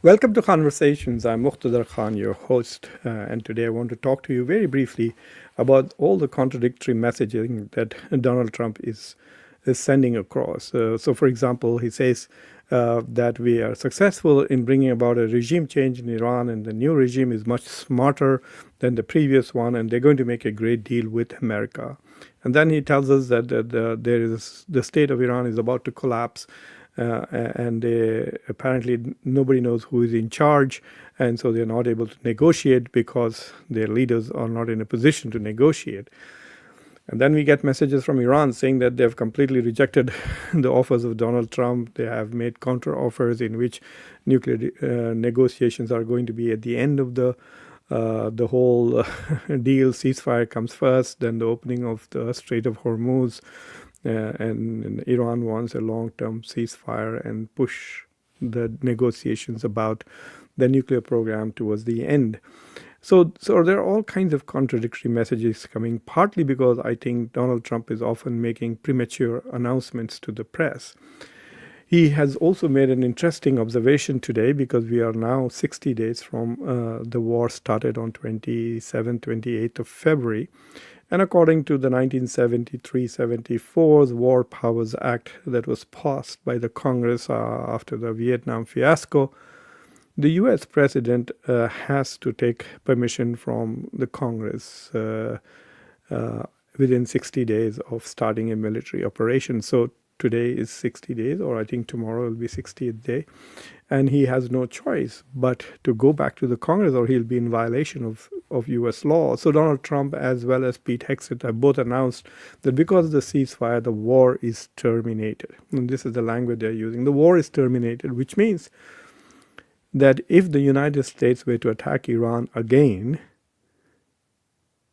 Welcome to Conversations. I'm Muqtadar Khan, your host, and today I want to talk to you very briefly about all the contradictory messaging that Donald Trump is sending across. So, for example, he says that we are successful in bringing about a regime change in Iran, and the new regime is much smarter than the previous one, and they're going to make a great deal with America. And then he tells us that the state of Iran is about to collapse. And apparently nobody knows who is in charge, and so they're not able to negotiate because their leaders are not in a position to negotiate. And then we get messages from Iran saying that they've completely rejected the offers of Donald Trump. They have made counter offers in which nuclear negotiations are going to be at the end of the whole deal. Ceasefire comes first, then the opening of the Strait of Hormuz. And Iran wants a long-term ceasefire and push the negotiations about the nuclear program towards the end. So there are all kinds of contradictory messages coming, partly because I think Donald Trump is often making premature announcements to the press. He has also made an interesting observation today, because we are now 60 days from the war started on 28th of February. And according to the 1973-74 War Powers Act that was passed by the Congress after the Vietnam fiasco, the U.S. president has to take permission from the Congress within 60 days of starting a military operation. So today is 60 days, or I think tomorrow will be 60th day. And he has no choice but to go back to the Congress, or he'll be in violation of U.S. law. So Donald Trump as well as Pete Hegseth have both announced that because of the ceasefire, the war is terminated. And this is the language they're using. The war is terminated, which means that if the United States were to attack Iran again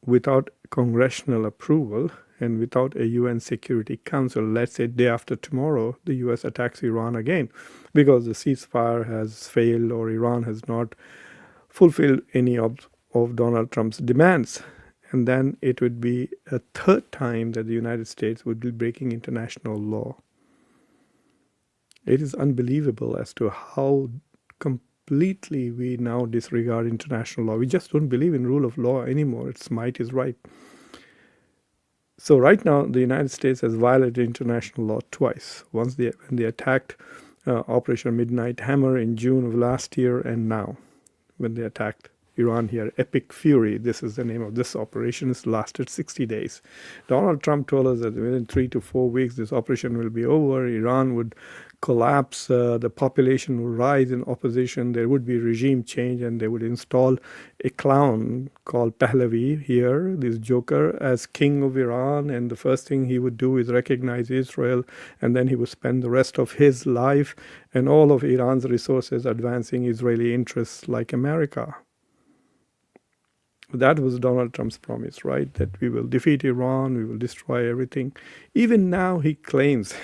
without congressional approval and without a UN Security Council, let's say day after tomorrow, the US attacks Iran again because the ceasefire has failed or Iran has not fulfilled any of Donald Trump's demands. And then it would be a third time that the United States would be breaking international law. It is unbelievable as to how completely we now disregard international law. We just don't believe in rule of law anymore. It's might is right. So right now, the United States has violated international law twice. Once when they attacked Operation Midnight Hammer in June of last year, and now when they attacked Iran here, Epic Fury, this is the name of this operation, it's lasted 60 days. Donald Trump told us that within 3 to 4 weeks this operation will be over, Iran would collapse, the population would rise in opposition, there would be regime change, and they would install a clown called Pahlavi here, this joker, as king of Iran, and the first thing he would do is recognize Israel, and then he would spend the rest of his life and all of Iran's resources advancing Israeli interests like America. That was Donald Trump's promise, right? That we will defeat Iran, we will destroy everything. Even now he claims,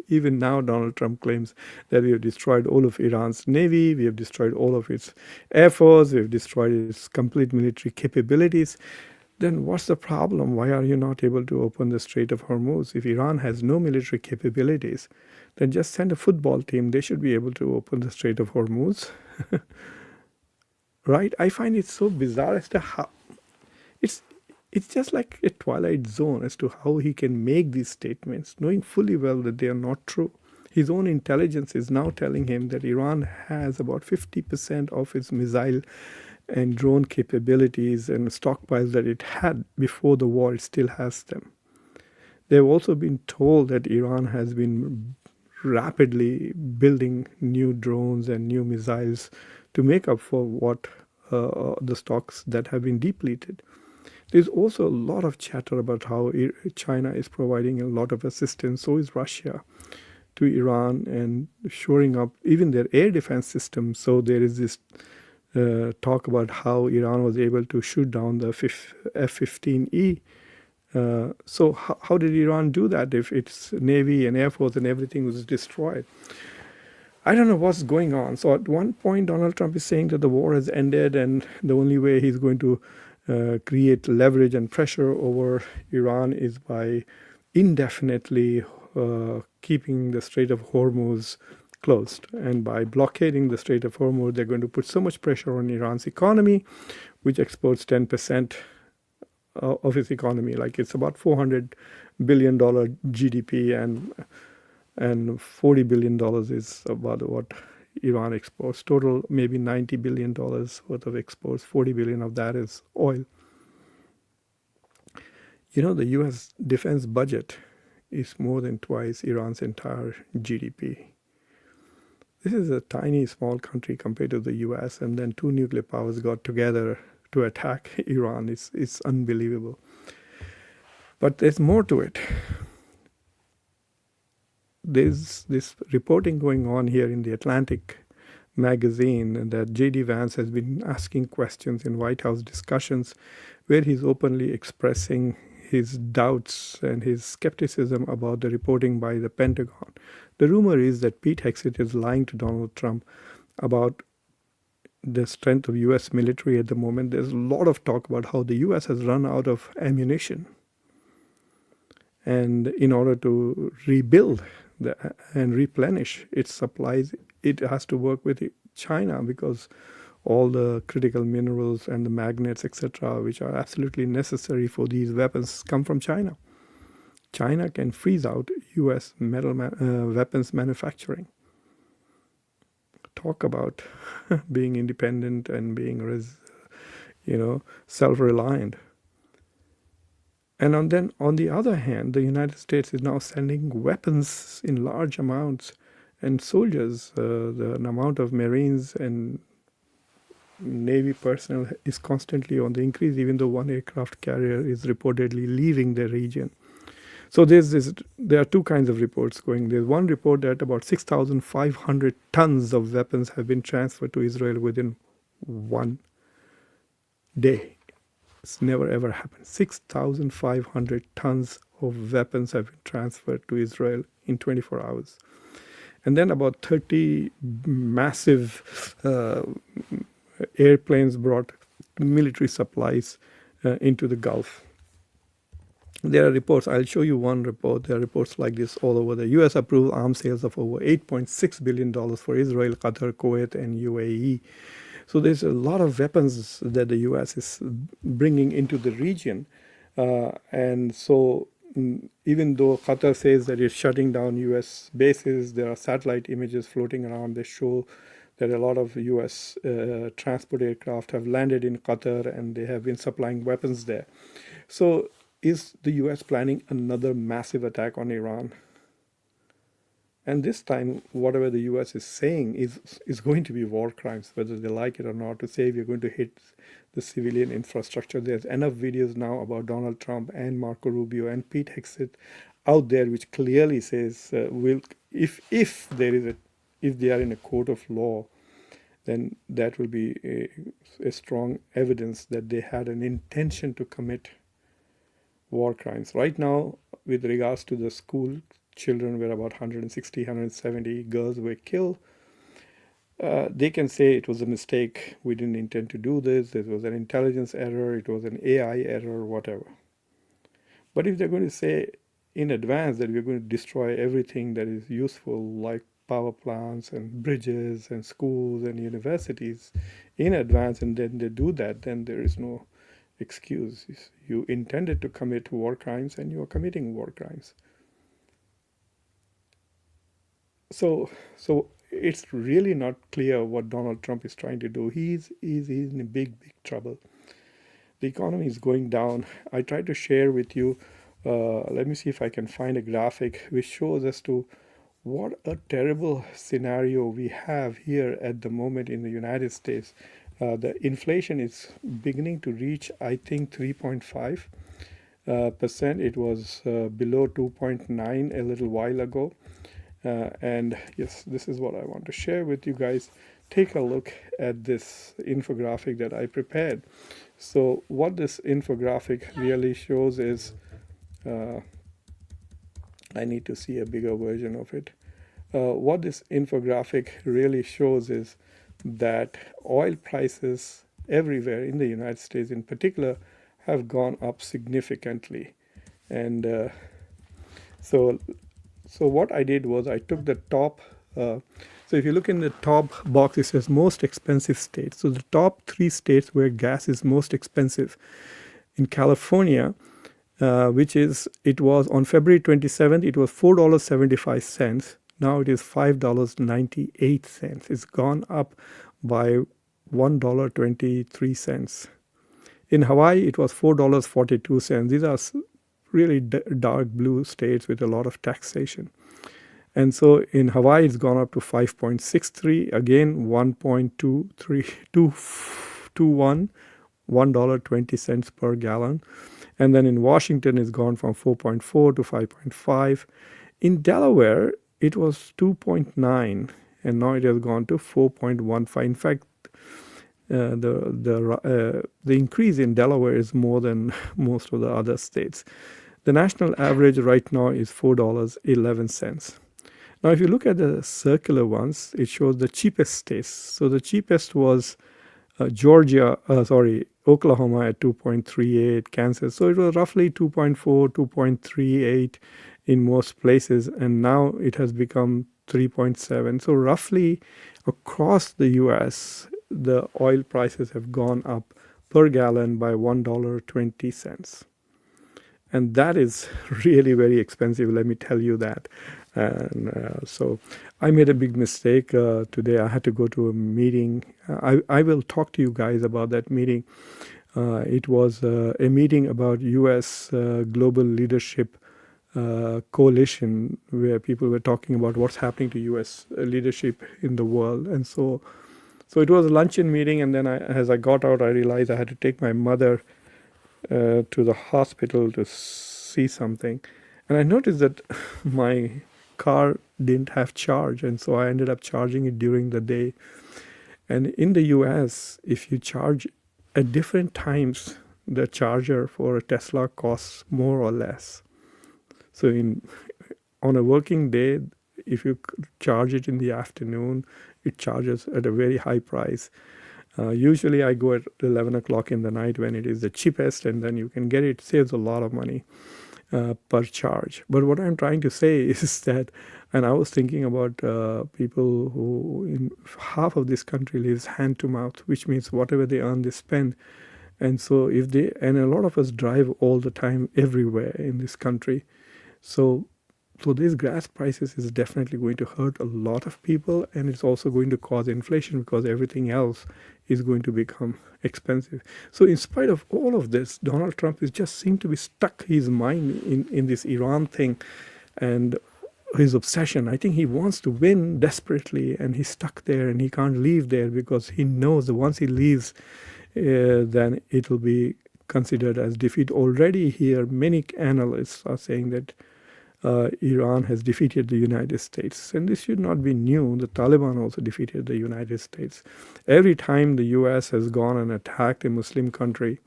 even now Donald Trump claims that we have destroyed all of Iran's navy, we have destroyed all of its air force, we have destroyed its complete military capabilities. Then what's the problem? Why are you not able to open the Strait of Hormuz? If Iran has no military capabilities, then just send a football team. They should be able to open the Strait of Hormuz. Right? I find it so bizarre as to how it's just like a twilight zone as to how he can make these statements, knowing fully well that they are not true. His own intelligence is now telling him that Iran has about 50% of its missile and drone capabilities and stockpiles that it had before the war. It still has them. They've also been told that Iran has been rapidly building new drones and new missiles to make up for what the stocks that have been depleted. There's also a lot of chatter about how China is providing a lot of assistance, so is Russia, to Iran, and shoring up even their air defense systems. So there is this talk about how Iran was able to shoot down the F-15E. So how did Iran do that if its navy and air force and everything was destroyed? I don't know what's going on. So at one point, Donald Trump is saying that the war has ended and the only way he's going to create leverage and pressure over Iran is by indefinitely keeping the Strait of Hormuz closed. And by blockading the Strait of Hormuz, they're going to put so much pressure on Iran's economy, which exports 10% of its economy. Like it's about $400 billion GDP, and $40 billion is about what Iran exports. Total maybe $90 billion worth of exports. 40 billion of that is oil. You know, the US defense budget is more than twice Iran's entire GDP. This is a tiny, small country compared to the US, and then two nuclear powers got together to attack Iran. It's unbelievable. But there's more to it. There's this reporting going on here in the Atlantic magazine that J.D. Vance has been asking questions in White House discussions where he's openly expressing his doubts and his skepticism about the reporting by the Pentagon. The rumor is that Pete Hegseth is lying to Donald Trump about the strength of U.S. military at the moment. There's a lot of talk about how the U.S. has run out of ammunition. And in order to rebuild and replenish its supplies, it has to work with China, because all the critical minerals and the magnets, etc., which are absolutely necessary for these weapons, come from China. China can freeze out U.S. weapons manufacturing. Talk about being independent and being, self-reliant. And then, on the other hand, the United States is now sending weapons in large amounts and soldiers. The amount of Marines and Navy personnel is constantly on the increase, even though one aircraft carrier is reportedly leaving the region. So there are two kinds of reports going. There's one report that about 6,500 tons of weapons have been transferred to Israel within one day. It's never ever happened. 6,500 tons of weapons have been transferred to Israel in 24 hours. And then about 30 massive airplanes brought military supplies into the Gulf. There are reports. I'll show you one report. There are reports like this all over. The U.S. approved arms sales of over $8.6 billion for Israel, Qatar, Kuwait, and UAE. So there's a lot of weapons that the U.S. is bringing into the region. And so even though Qatar says that it's shutting down U.S. bases, there are satellite images floating around that show that a lot of U.S. transport aircraft have landed in Qatar and they have been supplying weapons there. So is the U.S. planning another massive attack on Iran? And this time, whatever the U.S. is saying is going to be war crimes, whether they like it or not, to say we're going to hit the civilian infrastructure. There's enough videos now about Donald Trump and Marco Rubio and Pete Hegseth out there which clearly says if they are in a court of law, then that will be a strong evidence that they had an intention to commit war crimes. Right now, with regards to the school children, where about 160, 170 girls were killed, they can say it was a mistake. We didn't intend to do this. It was an intelligence error. It was an AI error, whatever. But if they're going to say in advance that we're going to destroy everything that is useful, like power plants and bridges and schools and universities in advance, and then they do that, then there is no excuse. You intended to commit war crimes and you are committing war crimes. So it's really not clear what Donald Trump is trying to do. He's in a big trouble. The economy is going down. I tried to share with you, let me see if I can find a graphic which shows as to what a terrible scenario we have here at the moment in the United States. The inflation is beginning to reach, I think, 3.5%. It was below 2.9 a little while ago. And yes, this is what I want to share with you guys. Take a look at this infographic that I prepared. So what this infographic really shows is, I need to see a bigger version of it. What this infographic really shows is that oil prices everywhere in the United States in particular have gone up significantly. And so what I did was I took the top So if you look in the top box, it says most expensive states. So the top 3 states where gas is most expensive. In California, it was on February 27th, it was $4.75. Now it is $5.98. It's gone up by $1.23. In Hawaii, it was $4.42. These are really dark blue states with a lot of taxation. And so in Hawaii, it's gone up to 5.63, again 1.2321, $1.20 per gallon. And then in Washington, it's gone from 4.4 to 5.5. In Delaware, it was 2.9, and now it has gone to 4.15. In fact, the increase in Delaware is more than most of the other states. The national average right now is $4.11. Now, if you look at the circular ones, it shows the cheapest states. So the cheapest was Oklahoma at 2.38, Kansas. So it was roughly 2.4, 2.38 in most places, and now it has become 3.7. So roughly across the US, the oil prices have gone up per gallon by $1.20. And that is really very expensive, let me tell you that. And so I made a big mistake today. I had to go to a meeting. I will talk to you guys about that meeting. It was a meeting about U.S. Global Leadership Coalition, where people were talking about what's happening to U.S. leadership in the world. And so it was a luncheon meeting, and then as I got out, I realized I had to take my mother to the hospital to see something. And I noticed that my car didn't have charge, and so I ended up charging it during the day. And in the US, if you charge at different times, the charger for a Tesla costs more or less. So on a working day, if you charge it in the afternoon, it charges at a very high price. Usually I go at 11 o'clock in the night when it is the cheapest, and then you can get it. Saves a lot of money per charge. But what I'm trying to say is that, and I was thinking about people who in half of this country lives hand to mouth, which means whatever they earn, they spend. And so and a lot of us drive all the time everywhere in this country. So these gas prices is definitely going to hurt a lot of people, and it's also going to cause inflation because everything else is going to become expensive. So in spite of all of this, Donald Trump is just seemed to be stuck his mind in this Iran thing and his obsession. I think he wants to win desperately, and he's stuck there, and he can't leave there because he knows that once he leaves, then it will be considered as defeat. Already here, many analysts are saying that Iran has defeated the United States. And this should not be new. The Taliban also defeated the United States. Every time the US has gone and attacked a Muslim country,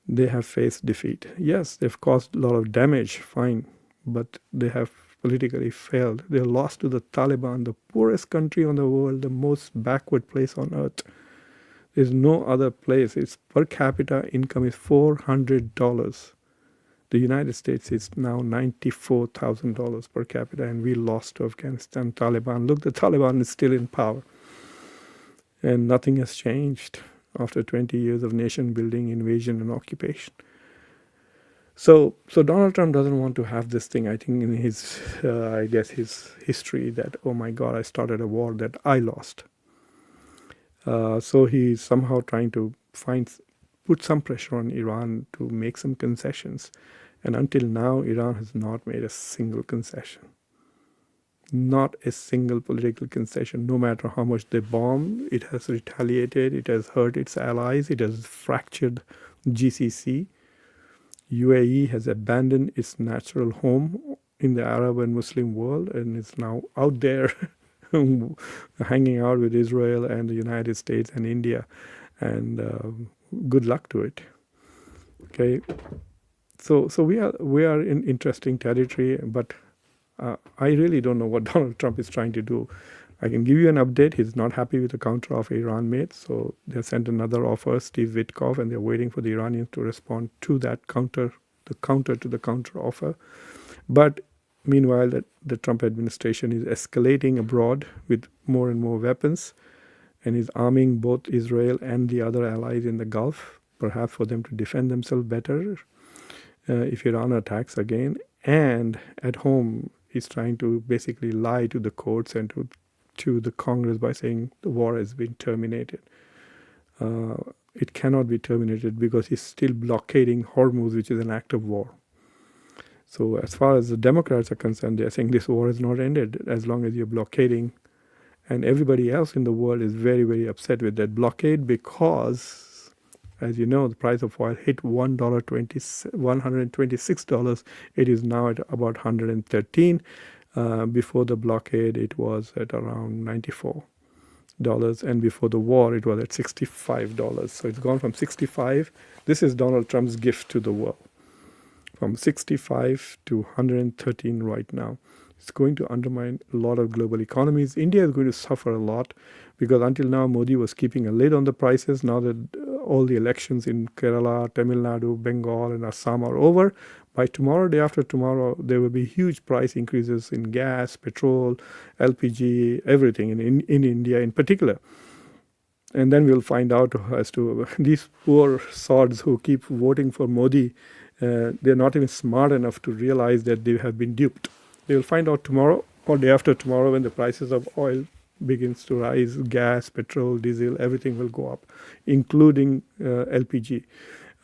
they have faced defeat. Yes, they've caused a lot of damage, fine, but they have politically failed. They lost to the Taliban, the poorest country on the world, the most backward place on earth. There's no other place. Its per capita income is $400. The United States is now $94,000 per capita, and we lost to Afghanistan, Taliban. Look, the Taliban is still in power, and nothing has changed after 20 years of nation building, invasion, and occupation. So Donald Trump doesn't want to have this thing, I think, in his history that, oh my God, I started a war that I lost. So he's somehow trying to put some pressure on Iran to make some concessions. And until now, Iran has not made a single concession. Not a single political concession. No matter how much they bomb, it has retaliated, it has hurt its allies, it has fractured GCC. UAE has abandoned its natural home in the Arab and Muslim world and is now out there hanging out with Israel and the United States and India. And good luck to it. Okay. So we are in interesting territory, but I really don't know what Donald Trump is trying to do. I can give you an update. He's not happy with the counter offer Iran made, so they sent another offer, Steve Witkoff, and they're waiting for the Iranians to respond to that counter to the counter offer. But Meanwhile, the Trump administration is escalating abroad with more and more weapons and is arming both Israel and the other allies in the Gulf, perhaps for them to defend themselves better if Iran attacks again. And at home, he's trying to basically lie to the courts and to the Congress by saying the war has been terminated. It cannot be terminated because he's still blockading Hormuz, which is an act of war. So as far as the Democrats are concerned, they're saying this war has not ended as long as you're blockading. And everybody else in the world is very, very upset with that blockade because, as you know, the price of oil hit $126. It is now at about $113. Before the blockade, it was at around $94. And before the war, it was at $65. So it's gone from 65. This is Donald Trump's gift to the world. From 65 to 113 right now. It's going to undermine a lot of global economies. India is going to suffer a lot because until now Modi was keeping a lid on the prices. Now that all the elections in Kerala, Tamil Nadu, Bengal and Assam are over, by tomorrow, day after tomorrow, there will be huge price increases in gas, petrol, LPG, everything in India in particular. And then we'll find out as to these poor sods who keep voting for Modi. They're not even smart enough to realize that they have been duped. They will find out tomorrow or day after tomorrow when the prices of oil begins to rise, gas, petrol, diesel, everything will go up, including LPG,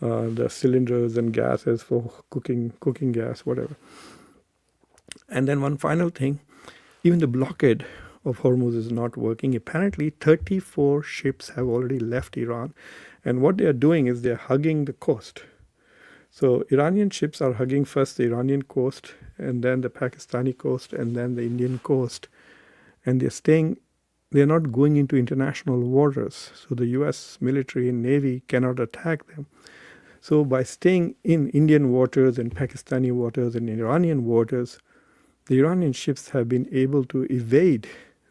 the cylinders and gases for cooking gas, whatever. And then one final thing, even the blockade of Hormuz is not working. Apparently 34 ships have already left Iran. And what they are doing is they're hugging the coast. So Iranian ships are hugging first the Iranian coast and then the Pakistani coast and then the Indian coast. And they're not going into international waters. So the US military and Navy cannot attack them. So by staying in Indian waters and Pakistani waters and Iranian waters, the Iranian ships have been able to evade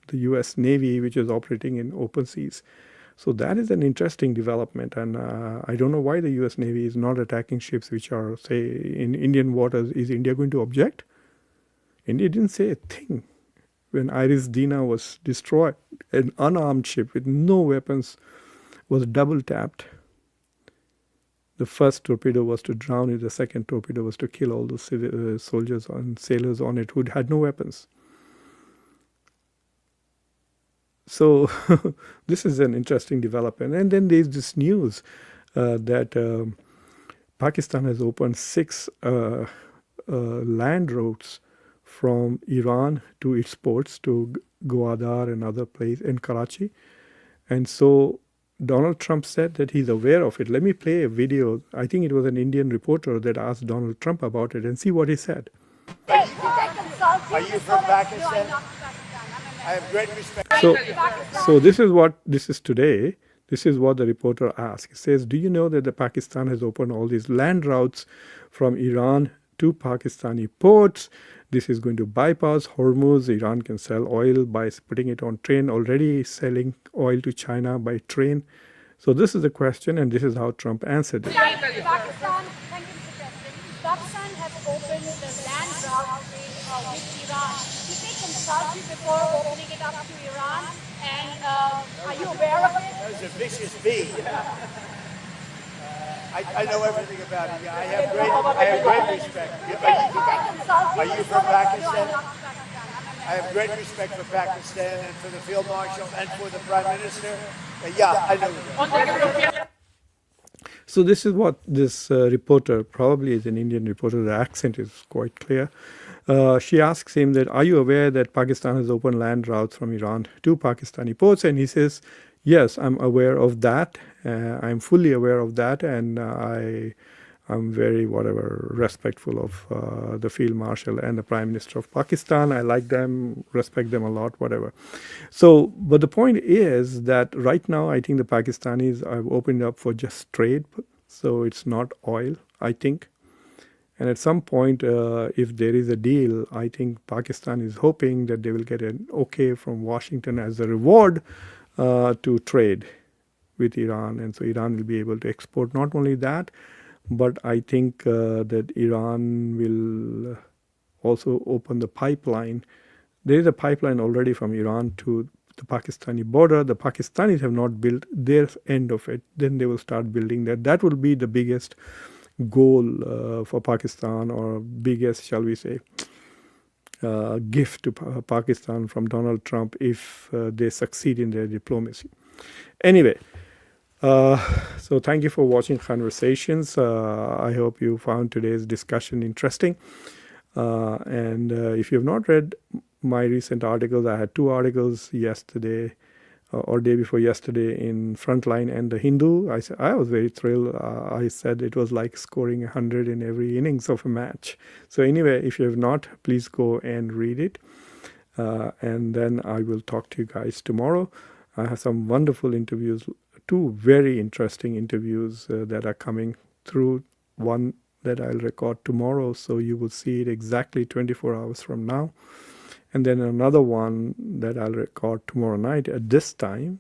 the US Navy, which is operating in open seas. So that is an interesting development, and I don't know why the US Navy is not attacking ships which are, say, in Indian waters. Is India going to object? India didn't say a thing. When Iris Dina was destroyed, an unarmed ship with no weapons was double tapped. The first torpedo was to drown it, the second torpedo was to kill all the soldiers and sailors on it who had no weapons. So this is an interesting development. And then there's this news that Pakistan has opened 6 land routes from Iran to its ports, to Gwadar and other places, in Karachi. And so Donald Trump said that he's aware of it. Let me play a video. I think it was an Indian reporter that asked Donald Trump about it and see what he said. Are you from Pakistan? I have great respect. So this is today. This is what the reporter asked. He says, do you know that the Pakistan has opened all these land routes from Iran to Pakistani ports? This is going to bypass Hormuz. Iran can sell oil by putting it on train, already selling oil to China by train. So this is the question, and this is how Trump answered it. Pakistan has opened the land route with Iran. Did they consult you before opening it up to Iran? And are you aware of it? That was a vicious bee. I know everything about it. I have great respect. Are you from Pakistan? I have great respect for Pakistan and for the Field Marshal and for the Prime Minister. Yeah, I know. So this is what this reporter, probably is an Indian reporter, the accent is quite clear. She asks him that, are you aware that Pakistan has opened land routes from Iran to Pakistani ports? And he says, yes, I'm aware of that. I'm fully aware of that. And I'm very, respectful of the Field Marshal and the Prime Minister of Pakistan. I like them, respect them a lot, whatever. So, but the point is that right now, I think the Pakistanis have opened up for just trade. So it's not oil, I think. And at some point, if there is a deal, I think Pakistan is hoping that they will get an okay from Washington as a reward to trade with Iran. And so Iran will be able to export not only that, but I think that Iran will also open the pipeline. There is a pipeline already from Iran to the Pakistani border. The Pakistanis have not built their end of it. Then they will start building that. That will be the biggest goal for Pakistan, or biggest, shall we say, gift to Pakistan from Donald Trump if they succeed in their diplomacy. Anyway, so thank you for watching Conversations. I hope you found today's discussion interesting. And if you have not read my recent articles, I had 2 articles yesterday or day before yesterday in Frontline and The Hindu. I was very thrilled. I said it was like scoring 100 in every innings of a match. So anyway, if you have not, please go and read it. And then I will talk to you guys tomorrow. I have some wonderful interviews, 2 very interesting interviews that are coming through. One that I'll record tomorrow, so you will see it exactly 24 hours from now. And then another one that I'll record tomorrow night at this time.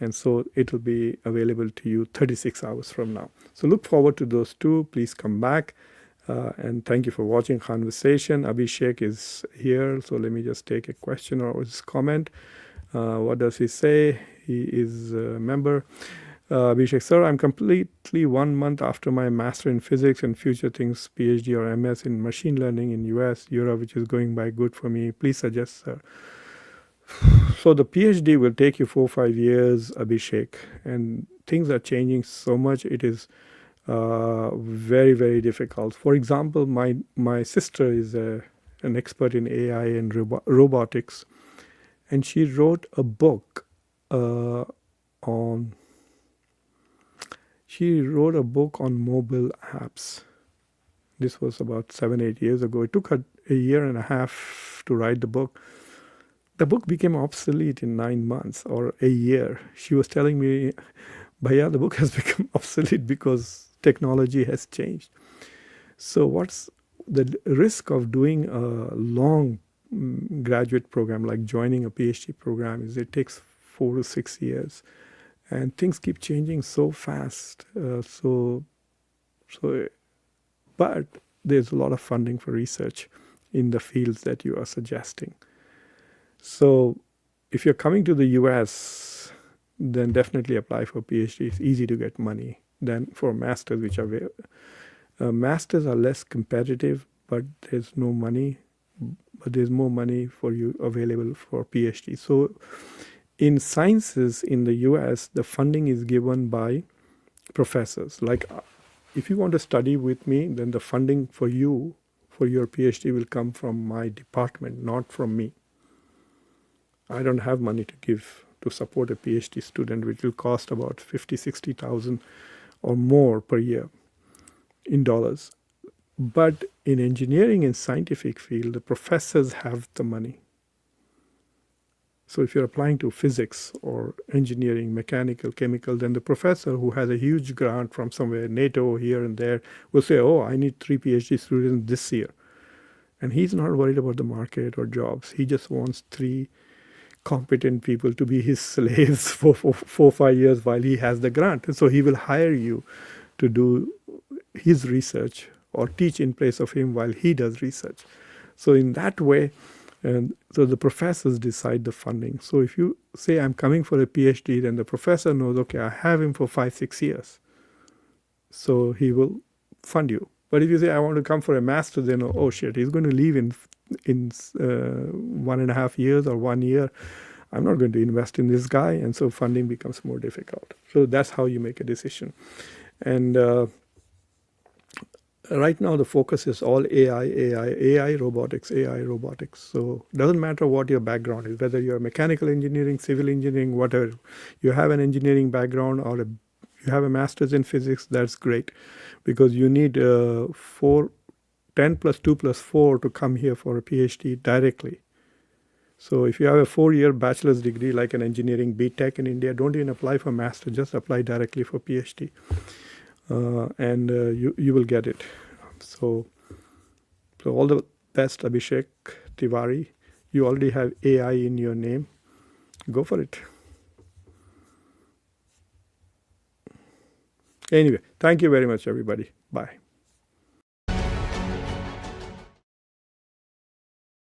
And so it will be available to you 36 hours from now. So look forward to those 2. Please come back. And thank you for watching Conversation. Abhishek is here. So let me just take a question or his comment. What does he say? He is a member. Abhishek, sir, I'm completely 1 month after my master in physics and future things PhD or MS in machine learning in US, Europe, which is going by good for me. Please suggest, sir. So the PhD will take you 4 or 5 years, Abhishek, and things are changing so much. It is very, very difficult. For example, my sister is an expert in AI and robotics, and she wrote a book on mobile apps. This was about 7 or 8 years ago. It took her a year and a half to write the book. The book became obsolete in 9 months or a year. She was telling me, Bhaiya, the book has become obsolete because technology has changed. So what's the risk of doing a long graduate program, like joining a PhD program, is it takes 4 to 6 years. And things keep changing so fast. But there's a lot of funding for research in the fields that you are suggesting. So if you're coming to the US, then definitely apply for PhD. It's easy to get money than for masters, which are masters are less competitive, but there's no money. But there's more money for you available for PhD. So in sciences in the US, the funding is given by professors. Like if you want to study with me, then the funding for you, for your PhD, will come from my department, not from me. I don't have money to give to support a PhD student, which will cost about 50, 60,000 or more per year in dollars. But in engineering and scientific field, the professors have the money. So if you're applying to physics or engineering, mechanical, chemical, then the professor who has a huge grant from somewhere, NATO here and there, will say, oh, I need 3 PhD students this year. And he's not worried about the market or jobs. He just wants 3 competent people to be his slaves for 4 or 5 years while he has the grant. And so he will hire you to do his research or teach in place of him while he does research. So in that way, and so the professors decide the funding. So if you say, I'm coming for a PhD, then the professor knows, okay, I have him for 5, 6 years. So he will fund you. But if you say, I want to come for a master, then, oh shit, he's going to leave in 1.5 years or 1 year. I'm not going to invest in this guy. And so funding becomes more difficult. So that's how you make a decision. And right now, the focus is all AI, robotics. So it doesn't matter what your background is, whether you're mechanical engineering, civil engineering, whatever. You have an engineering background or you have a master's in physics, that's great. Because you need 10 plus 2 plus 4 to come here for a PhD directly. So if you have a 4-year bachelor's degree, like an engineering BTech in India, don't even apply for master, just apply directly for PhD. And you will get it. So all the best, Abhishek Tiwari. You already have AI in your name. Go for it. Anyway, thank you very much, everybody. Bye.